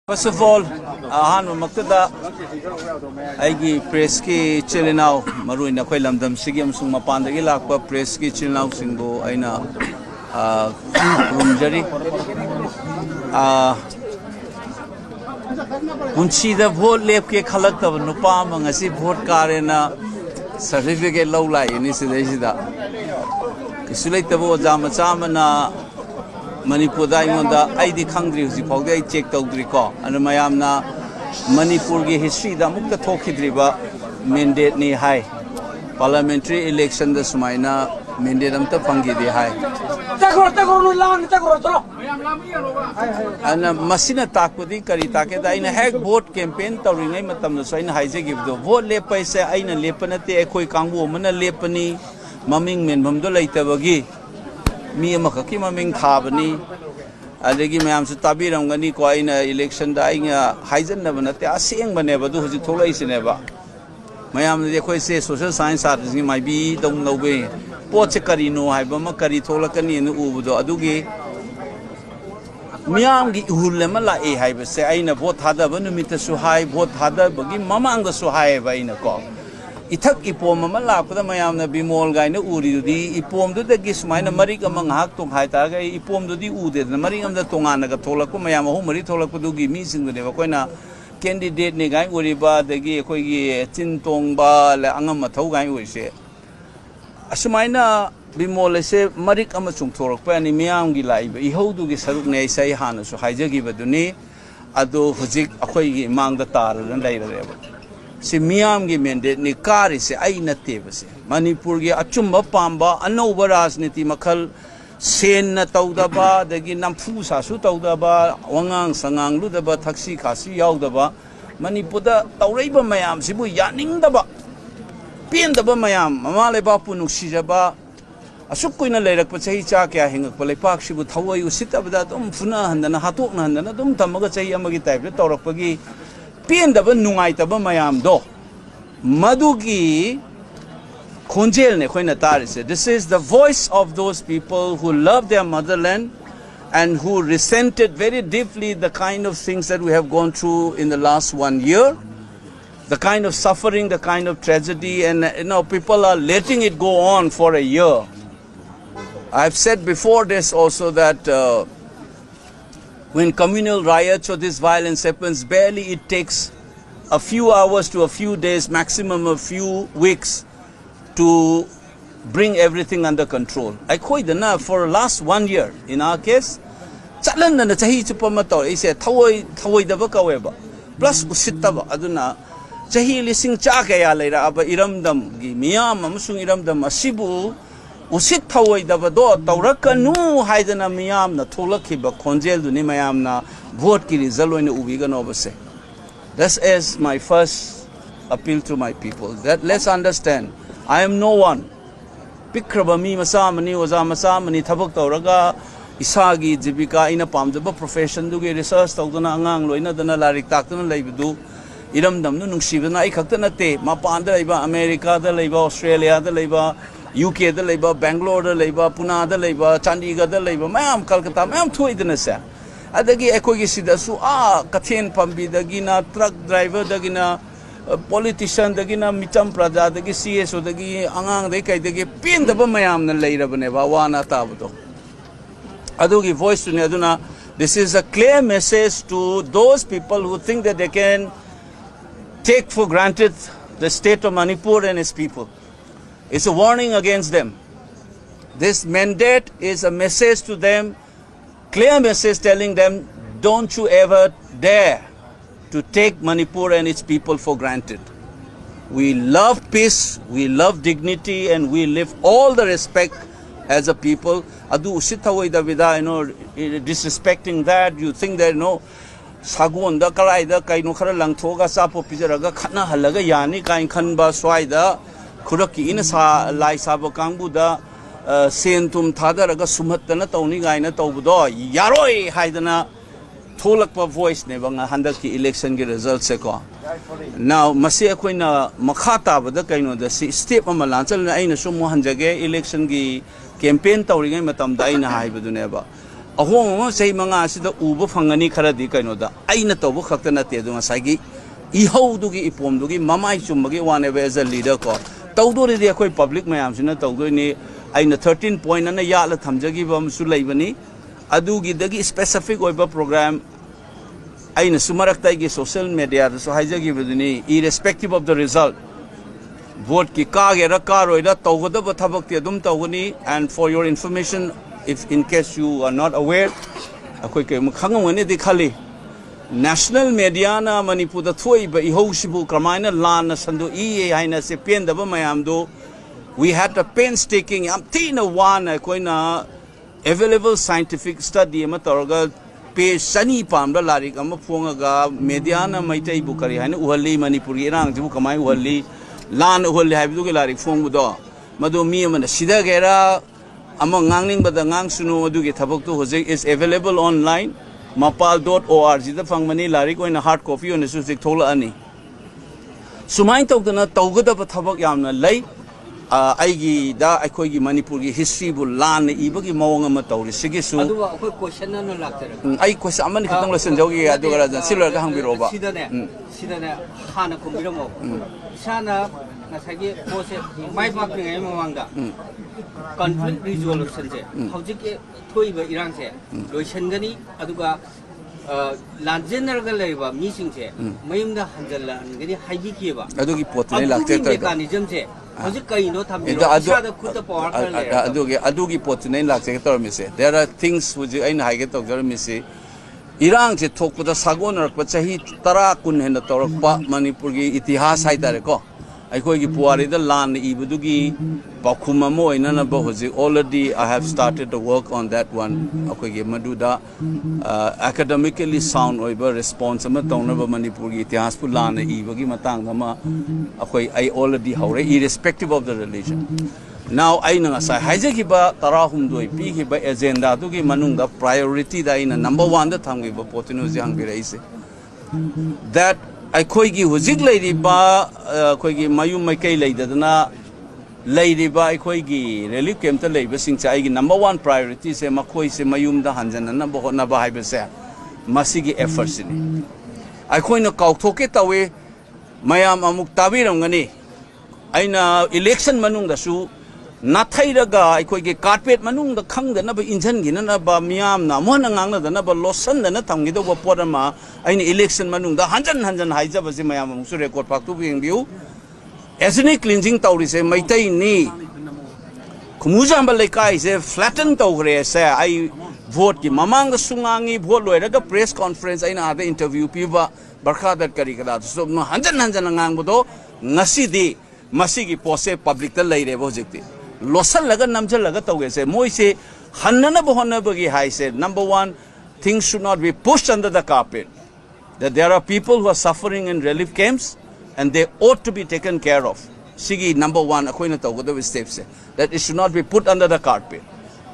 First of all, ahan maktada aigi press ki chilinaw Maru ina koi lamdam sige amsung mapandagi lakpa press ki chilinaw singbo aina rumjari unchida vote lep ke khalak tab nupa mangasi vote karena certificate law lai ini sidai kisulai tabo jama chamana Manipur da imonda aidi khangdri husi phawde ai check tawdri ko anu mayamna Manipur gi history da mukta thokidriba mandate ni hai parliamentary election da sumaina mandate amta phangi de hai ana masina takudi kari take da ina hek vote campaign tawringai matam no soina haije gibdo vote le paise aina lepanate ekoi kangbu mana lepani maming menbam do leitabagi mi amakaki maming thabani adegi mayam su tabiramgani ko aina election da ainga haijan na banate aseng bane badu huji tholai sine ba mayam de khoi se social science arts ni mai bi dong nobe poche kari no haiba ma kari tholakani nu ubudo adugi miyam gi hulema la e haiba se aina vote hada banu mita su hai vote hada bagi mamang da su hai ba ina ko Itak ipom mamala pada mayam na BIMOL gai na uri di ipom do da gismai na marik amang hak tong hai ta gai ipom do di ude na marik am da tonga na ka tholak ko mayam ho mari tholak ko do gi mi sing de ba koi na candidate ne gai uri ba de gi koi gi chin tong ba la angam ma thau gai uri se asmai na BIMOL se marik am chung tholak pa ni miyam gi lai ba I ho du gi saruk ne sai han so hai ja gi ba du ni ado hujik akoi gi mang da tar lan dai re ba si miyam gi mandate ni kari se ai natte base Manipur gi achumba pamba anova rajniti makhal sen na tawdaba dagi namfu sa su tawdaba wangang sangang lu daba thaksi khasi yaudaba Manipur da tawreiba mayam sibu yaning daba pin daba mayam mamale ba punuk sijaba asuk koina leirak pa chahi cha kya hingak pa lepak sibu thawai usitabda dum funa handana hatok na handana dum tamaga chahi amagi type de tawrak pagi Pin da ban nungai ta ba mayam do madugi khonjel ne khoina tar se this is the voice of those people who love their motherland and who resented very deeply the kind of things that we have gone through in the last 1 year, the kind of suffering, the kind of tragedy, and people are letting it go on for a year. I've said before this also that when communal riots or this violence happens, barely it takes a few hours to a few days, maximum a few weeks to bring everything under control. I quite enough for the last 1 year. In our case, chalan na chahi chupamato is a thawai daba kaweba plus usitaba aduna chahi lising cha kaya later aba iramdam gi miyam amasung iramdam asibu usit thawai daba do tawrakanu haidana miyam na tholakhiba khonjel duni mayam na vote ki result oina ubiga no base. This is my first appeal to my people that let's understand I am no one pikraba mi masamani oza masamani thabak tawraga isagi jibika ina pamjaba profession du ge research tawdana angang loina dana larik taktana leibidu iramdam nu nungsibana ai khakta nate mapan da leiba America da leiba Australia da leiba UK da leiba Bangalore da leiba Pune da leiba Chandigarh da leiba mayam Kolkata mayam thoidana se adagi ekoi gi sida su kathen pambi dagi na truck driver dagi na politician dagi na micham praja dagi CSO dagi angang dai kai dagi pin da ba mayam na leirabane ba wana tabdo adugi voice to ne aduna this is a clear message to those people who think that they can take for granted the state of Manipur and its people. It's a warning against them. This mandate is a message to them, clear message telling them, don't you ever dare to take Manipur and its people for granted. We love peace, we love dignity, and we live all the respect as a people. Adu usitawai da vida, disrespecting that, you think that, sagun da karai da kaino khara langthoga sapo pijaraga khana halaga yani kain khanba swaida khuraki ina sa lai sabo kangbu da sentum thadaraga sumatna tawni gaina tawbudo yaroi haidana tholakpa voice ne banga handaki election ge result se ko now masi akoina makhata bada kaino da step amalanchal na aina sumo hanjage election gi campaign tawri ngai matam da aina haibadu ne ba ahong say mga sida ubo phangani kharadi kainoda aina tobu khakta nate du ngasagi ihau dugi ipom dugi mamai chumbagi whatever as a leader ko tawdori de khoi public mayam sina tawdoi ni aina 13 point ana ya la thamjagi bam su leibani adugi dagi specific oiba program aina sumaraktai gi social media so haijagi buduni irrespective of the result vote ki kagera karoida tawgoda ba thabak ti adum tawgani and for your information if in case you are not aware akoi ke khangawani di khali national media na Manipur da thoi ba ihosibu kramaina lan na sandu e haina se pen da ba mayam do we had a painstaking am tina one akoi na available scientific study ama torga pe sani pam da larik ama phonga ga media na maitai bu kari haina uhali Manipur gi rang jibu kamai uhali lan uhali haibu ge larik phong bu do madu mi ama na sida gera ama ngangning ba da ngang sunu adu ge thabak tu hojek is available online mapal.org da phangmani larik oina hard copy on su sik thola ani sumain tawdana tawgada ba thabak yamna lei aigi da akhoi gi Manipur gi history bu lan ibagi mawang ama tawri sigi su adu akhoi question na laktara ai question amani khitang la sanjogi adu gara jan silwa ga hangbiro ba sidane hana kumbiramo sana nasagi pose mai pak ngai mawangda conflict resolution se hojik ke thoi ba irang se loisan gani aduga lanjener ga leiba meeting se mayum da hanjalla gani haigi ke ba adugi pot nei lakte ta mechanism se hojik kai no thamiro sada khutta power ka le adugi pot nei lakse tor mi se there are things which I na haige tok jar mi se irang se thokpada sagon rak pa chahi tara kun hena torok pa Manipur gi itihas hai tare ko akhoi gi puari da lan ibudugi pakhuma mo ina na ba hoji already I have started to work on that one akhoi gi maduda academically sound oiba response ama tawna ba Manipur gi itihas pu lan ibagi matang ma akhoi I already haure irrespective of the religion now I na sa haijagi ba tarahum doi pi gi ba agenda tu gi manunga priority da ina number 1 da thamgi ba potinu ji hang birai se that akhoi gi hujik leiri ba akhoi gi mayum mai kai leidadana leiri ba akhoi gi relief camp ta leiba sing cha gi number 1 priority se makhoi se mayum da hanjana na bo na ba haiba se masigi efforts ni akhoi na kauk thoke tawe mayam amuk tabiram ngani aina election manung da su nathayraga akhoi ge carpet manung da khangda na ba injan gi na ba miam na mo na ngang na da na ba losan da na thamgi do ba porama aina election manung da hanjan haija ba se mayam mu su record phak tu bing biu ethnic cleansing tawri se maitai ni khumujam ba lekai se flatten tawre se ai vote ki mamang da sungangi vote loiraga press conference aina ada interview piba barkha dat kari kada so hanjan ngang bodo ngasi di masigi pose public ta leire bo jikti losan laga namjal laga tawge se moi se hanna bo honna bagi hai se number 1 things should not be pushed under the carpet that there are people who are suffering in relief camps and they ought to be taken care of sigi number 1 akoina tawgoda steps se that it should not be put under the carpet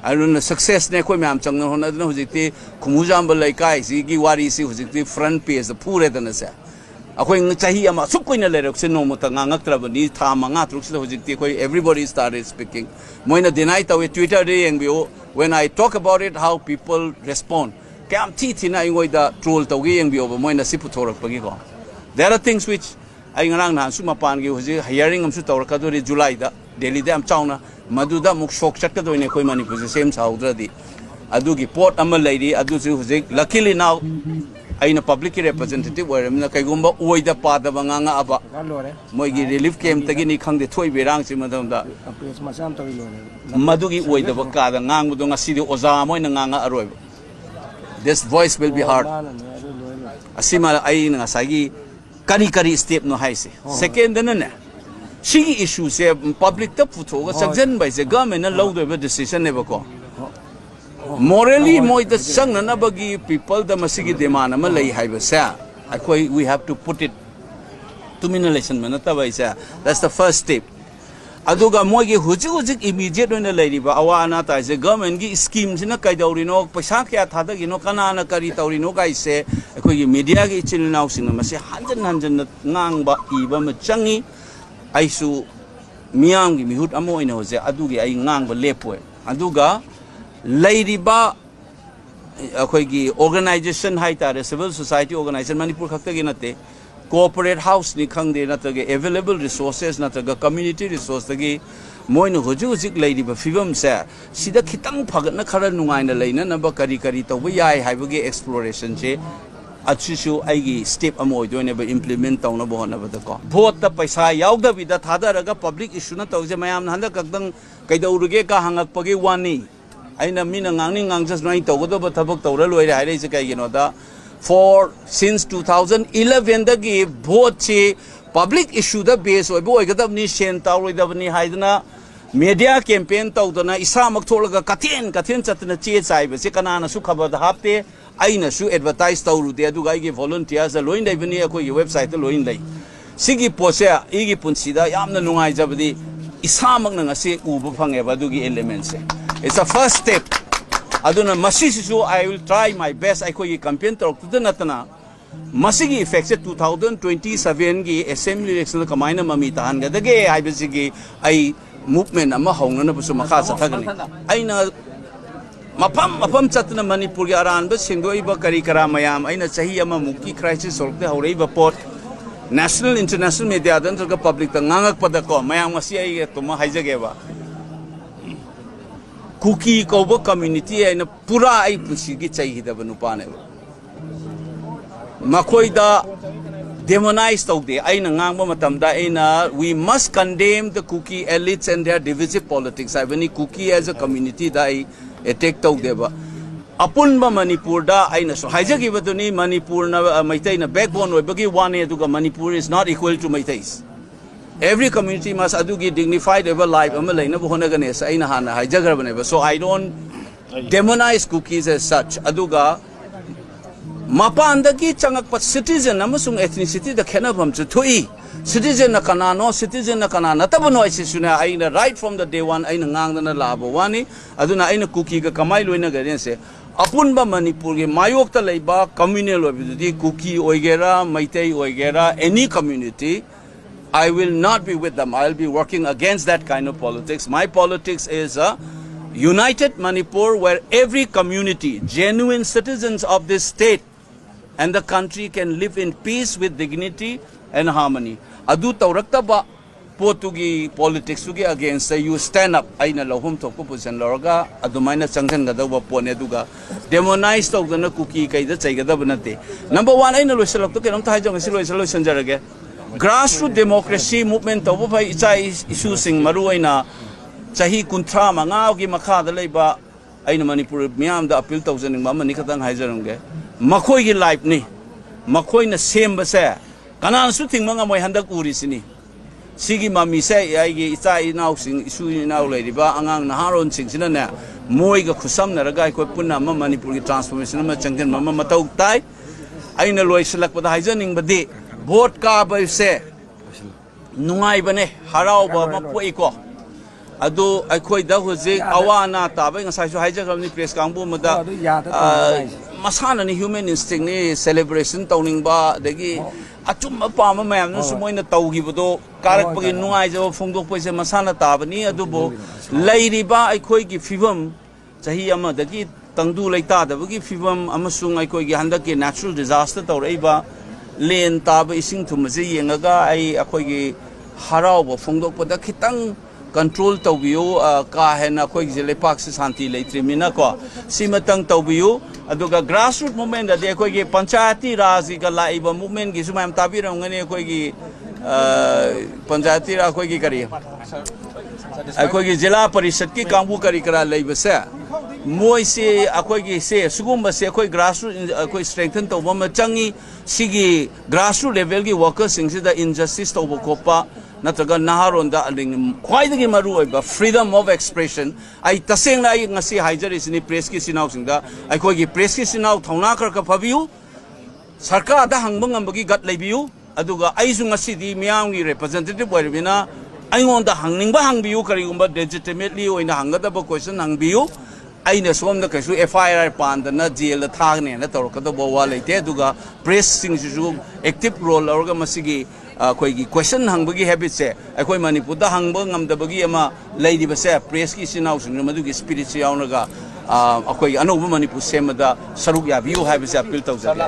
I don't know success ne koi myam chang hona na hujikti khumujam balai kai sigi wari si hujikti front page the pure dana se akhoi chahi ama sukoina lerok se no mota ngangak trabani tha manga truk se hojikti koi everybody started speaking moina deny tawe Twitter de engbo when I talk about it how people respond kam thi thina ingoi da troll tawgi engbo moina sipu thorak pagi ko there are things which I ngarang na su mapan gi hoji hiring am su tawraka do July da Delhi da am chauna maduda muk shok chat ka do ne koi Manipur se same saudra di adu gi port am lady adu su hoji luckily now aina public representative oiramna kaigumba oida pada banganga aba moigi relief camp tagi ni khangde thoi berang si madamda madugi oida ba ka da ngang budo ngasi di oza moina nganga aroi this voice will be hard asima aina ngasagi kari step no haise second na sigi issue se public ta putho ga sakjan bai se government na low do decision ne ba ko morally moi the sang na bagi people the masigi demand ma lai haiba sa akoi we have to put it to minimization manata bai sa that's the first step aduga moi gi hujik immediate na lai riba awana ta se government gi scheme sina kai dauri no paisa kya thada gi no kana na kari tauri no kai se akoi gi media gi chil now sing ma se hanjan ngang ba iba ma changi aisu miam gi mihut amo ina ho se adugi ai ngang ba lepoe aduga Lady ba अखोई organization हाई तारे civil society organization Manipur खक्ता की नते corporate house नि खंगदे नत्रगे available resources नत्रगा community resource तगी मोइन हुजुजिक लेडी फिवम से सिदा खितंग फगन खरा नुंगाइना लेना नब करी करी तब याय हाइबगे एक्सप्लोरेशन से अच्छुसु आइगी स्टेप अमो ओइदोने बे इम्प्लीमेंट तौना बहनबदको भोट त पैसा याउदबिदा थादरगा पब्लिक इशू न तौजे मयाम हंदा कदंग कैदौरुगे का हंगकपगे वानी आइना Meena ngang ngangjas noi tawgodo thabak tawra loire haire se kaigino da for since 2011 dagi vote che public issue da base oibo oigadab ni sen tawroidab ni haidna media campaign tawdana isamak tholaga kathen chatna che chaibe se kanana su khabar da hapte aina su advertise tawrude aduga ige volunteers da loin daibani akoi website loin dai sigi pose igi punsida yamna nungai jabdi isamak na ngase uba phange badugi elements it's a first step aduna masisisu I will try my best akoi campaign tawrukta natana masigi effects 2027 gi assembly election kamaina mami tahan gadage haibasigi ai movement ama hongna busu makha sathagani aina mapam chatna manipur gi aran ba singdoi ba kari kara mayam aina chahi ama muki crisis solve haurei ba pot national international media dan ga public ta ngangak pada ko mayam asi ai tuma haijage ba kuki ko ba community aina pura ai pusi gi chahi da banu pane makoi da demonize taude aina ngangba matamda aina we must condemn the Kuki elites and their divisive politics I when Kuki as a community da attack taude ba apunba Manipur da aina so haijagi baduni Manipur na maitai na backbone oibagi one aduga Manipur is not equal to maitais every community must adugi dignified ever life ama laina bohona ganes aina hana haijagar baneba so I don't demonize Kukis as such aduga Mapandagi changak citizen namasung ethnicity the kenabam tui citizen na kanano citizen na kanana tabano isisuna aina right from the day one aina ngang na labo wani aduna aina Kuki ga kamai loina gaden se apunba Manipur ge mayok ta leiba communal obidi Kuki oigera maitai oigera any community I will not be with them I'll be working against that kind of politics my politics is a united Manipur where every community genuine citizens of this state and the country can live in peace with dignity and harmony. Adu taurakta ba potugi politics tugi against you stand up. Aina lohum toku position lorga adumaina changsan gada ba pone duga demonize tog na Kuki kaida chaigada banate. Number 1 aina loisalok to kenom thai jong silo silo sanjarage. Grassroots democracy movement to ba ichai issue sing maru aina chahi kuntra mangao gi makha da leiba aina Manipur miam da appeal tawzen ning mama nikatang haijarunge. Makoi gi life ni makoi na same ba se kanan su thing manga moi handak uri sini sigi mami se ai gi icha inau sing isu inau le riba angang na haron sing sina na moi ga khusam na raga ko punna ma Manipur gi transformation ma changgen mama matau tai aina loi selak pada haijaning badi vote ka ba se nungai bane harau ba ma poi ko adu akoi da hoje awana ta ba ngasai su haijagram ni press kangbu mada masana ni human instinct ni celebration tawning ba dagi achum pa ma mayam na sumoina tawgi bodo karak pagi nungai jo phongdok poise masana tabani adubo leiri ba aikoi gi fibam chahi ama dagi tangdu leita da bagi fibam amasung aikoi gi handa ke natural disaster tawrei ba len tab ising thumaje yengaga ai akoi gi harau ba phongdok pada khitang control tawbiyo ka hena khoi jele pak se shanti leitrimina ko simatang tawbiyo aduga grassroots movement da de khoi ge panchayati raj ga laiba movement gi sumayam tabirang ngane khoi gi panchayati ra khoi gi kari khoi gi jila parishad ki kambu kari kara leiba se moi se khoi gi se sugum se khoi grassroots khoi strengthen tawba ma changi sigi grassroots level gi workers sing se da injustice tawba kopa natraga naharon da aling khwaidagi maru oiba freedom of expression ai taseng na ngasi haijar isini press ki sinau singda ai khoi gi press ki sinau thongna kar ka phabiu sarkar da hangbang ambagi gat leibiu aduga ai su ngasi di miang gi representative oiribina ai ngon da hangningba hangbiu kari gumba legitimately oina hangada ba question hangbiu aina som da kaisu FIR pan da na jail da thagne na torka da bawa leite aduga press sing su active role orga masigi koi question hangbagi habit se akoi Manipur da hangba ngamdabagi ama leidi ba se press ki sinau sing madu gi spirit yauna ga ꯑꯩꯈꯣꯏ ꯑꯅꯧꯕ ꯃꯅꯤꯄꯨꯔ ꯁꯦꯝꯕꯗ ꯁꯔꯨꯛ ꯌꯥꯕꯤꯌꯨ ꯍꯥꯏꯕꯁꯦ appeal ꯇꯧꯖꯒꯦ